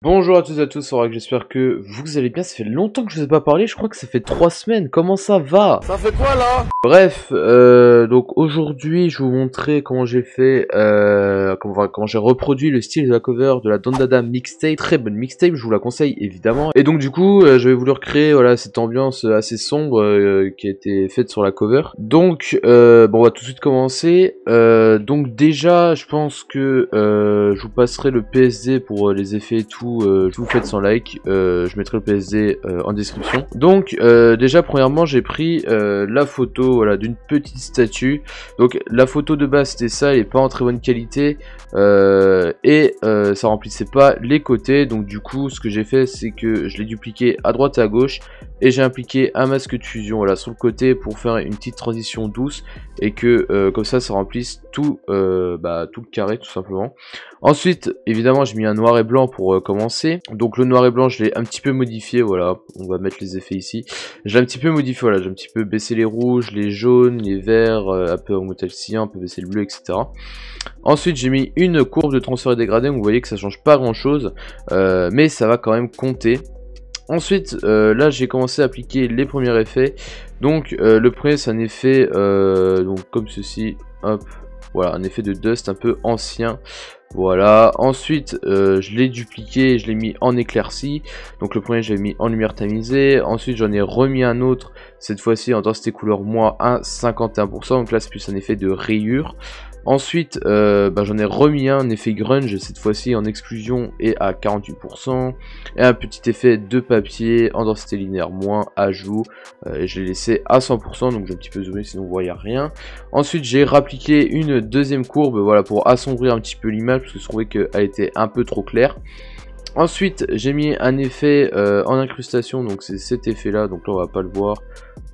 Bonjour à tous et à tous, c'est Oracle, j'espère que vous allez bien, ça fait longtemps que je vous ai pas parlé, je crois que ça fait 3 semaines, comment ça va? Ça fait quoi là? Bref, donc aujourd'hui je vais vous montrer comment j'ai fait, comment j'ai reproduit le style de la cover de la Don Dada mixtape, très bonne mixtape, je vous la conseille évidemment. Et donc du coup j'avais voulu recréer voilà, cette ambiance assez sombre qui a été faite sur la cover. Donc bon, on va tout de suite commencer. Donc déjà je pense que je vous passerai le PSD pour les effets et tout, je vous faites sans like, je mettrai le PSD en description. Donc déjà premièrement j'ai pris la photo voilà, d'une petite statue. Donc la photo de base c'était ça, elle est pas en très bonne qualité ça remplissait pas les côtés. Donc du coup ce que j'ai fait c'est que je l'ai dupliqué à droite et à gauche et j'ai appliqué un masque de fusion voilà, sur le côté pour faire une petite transition douce et que comme ça remplisse tout, tout le carré tout simplement. Ensuite évidemment j'ai mis un noir et blanc pour commencer. Donc le noir et blanc je l'ai un petit peu modifié, voilà, on va mettre les effets ici. J'ai un petit peu modifié, voilà, j'ai un petit peu baissé les rouges, les jaunes, les verts, un peu augmenté le cyan, un peu baissé le bleu, etc. Ensuite j'ai mis une courbe de transfert et dégradé, donc vous voyez que ça change pas grand chose, mais ça va quand même compter. Ensuite là j'ai commencé à appliquer les premiers effets. Donc le premier c'est un effet donc comme ceci, hop, voilà, un effet de dust un peu ancien. Voilà, ensuite je l'ai dupliqué, je l'ai mis en éclairci. Donc le premier j'ai mis en lumière tamisée, ensuite j'en ai remis un autre, cette fois-ci en densité couleur moins 1, 51%, donc là c'est plus un effet de rayure. Ensuite j'en ai remis un effet grunge, cette fois-ci en exclusion et à 48%, et un petit effet de papier en densité linéaire moins ajout, et je l'ai laissé à 100%, donc je vais un petit peu zoomer sinon vous voyez rien. Ensuite j'ai rappliqué une deuxième courbe voilà, pour assombrir un petit peu l'image parce que je trouvais qu'elle était un peu trop claire. Ensuite j'ai mis un effet en incrustation, donc c'est cet effet là, donc là on va pas le voir.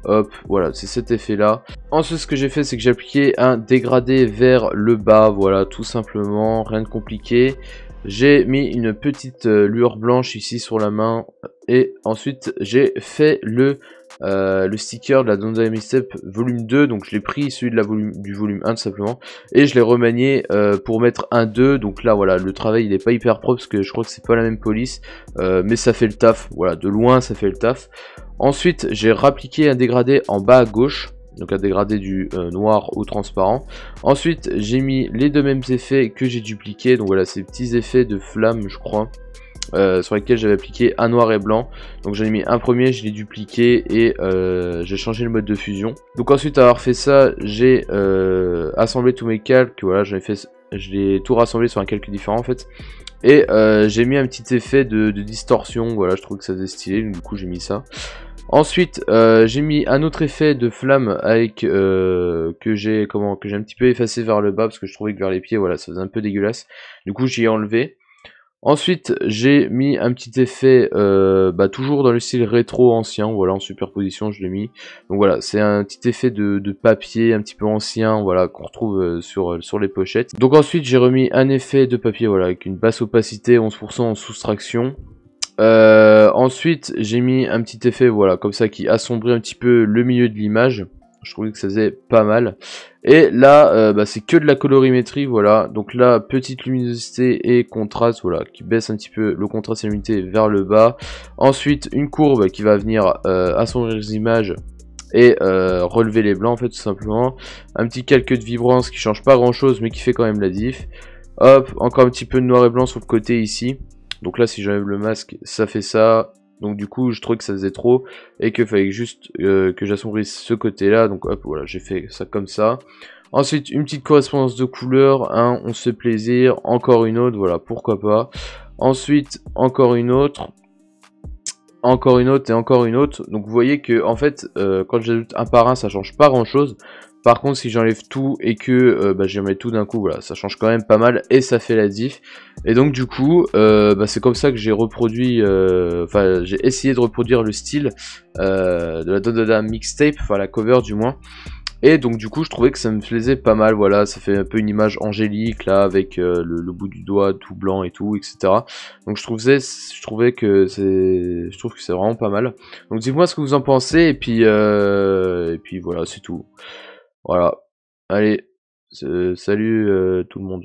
Hop, voilà, c'est cet effet là. Ensuite ce que j'ai fait c'est que j'ai appliqué un dégradé vers le bas, voilà, tout simplement, rien de compliqué. J'ai mis une petite lueur blanche ici sur la main. Et ensuite j'ai fait le sticker de la Don Dada mixtape volume 2. Donc je l'ai pris celui de du volume 1 tout simplement. Et je l'ai remanié pour mettre un 2. Donc là voilà, le travail il est pas hyper propre parce que je crois que c'est pas la même police. Mais ça fait le taf, voilà, de loin ça fait le taf. Ensuite j'ai rappliqué un dégradé en bas à gauche, donc un dégradé du noir au transparent. Ensuite j'ai mis les deux mêmes effets que j'ai dupliqués, donc voilà, ces petits effets de flamme je crois, sur lesquels j'avais appliqué un noir et blanc. Donc j'en ai mis un premier, je l'ai dupliqué et j'ai changé le mode de fusion. Donc ensuite avoir fait ça, j'ai assemblé tous mes calques, voilà, je l'ai tout rassemblé sur un calque différent en fait. Et j'ai mis un petit effet de distorsion, voilà, je trouve que ça faisait stylé, donc du coup j'ai mis ça. Ensuite j'ai mis un autre effet de flamme avec que j'ai un petit peu effacé vers le bas parce que je trouvais que vers les pieds voilà ça faisait un peu dégueulasse, du coup j'y ai enlevé. Ensuite j'ai mis un petit effet toujours dans le style rétro ancien, voilà, en superposition je l'ai mis. Donc voilà, c'est un petit effet de papier un petit peu ancien, voilà, qu'on retrouve sur les pochettes. Donc ensuite j'ai remis un effet de papier voilà avec une basse opacité, 11% en soustraction. Ensuite j'ai mis un petit effet voilà comme ça qui assombrit un petit peu le milieu de l'image. Je trouvais que ça faisait pas mal. Et là c'est que de la colorimétrie, voilà. Donc là petite luminosité et contraste, voilà, qui baisse un petit peu le contraste et l'unité vers le bas. Ensuite une courbe qui va venir assombrir les images et relever les blancs en fait tout simplement. Un petit calque de vibrance qui change pas grand chose mais qui fait quand même la diff. Hop, encore un petit peu de noir et blanc sur le côté ici. Donc là si j'enlève le masque ça fait ça. Donc du coup je trouvais que ça faisait trop et que fallait juste que j'assombrisse ce côté là. Donc hop voilà, j'ai fait ça comme ça. Ensuite une petite correspondance de couleurs, hein, on se fait plaisir, encore une autre, voilà, pourquoi pas. Ensuite encore une autre, encore une autre et encore une autre. Donc vous voyez que en fait quand j'ajoute un par un ça change pas grand chose. Par contre si j'enlève tout et que j'en mets tout d'un coup, voilà, ça change quand même pas mal et ça fait la diff. Et donc du coup c'est comme ça que j'ai reproduit, enfin j'ai essayé de reproduire le style de la Don Dada mixtape, enfin la cover du moins. Et donc du coup je trouvais que ça me plaisait pas mal, voilà, ça fait un peu une image angélique là avec le bout du doigt tout blanc et tout, etc. Donc je trouve que c'est vraiment pas mal. Donc dites-moi ce que vous en pensez et puis voilà, c'est tout. Voilà. Allez, salut tout le monde.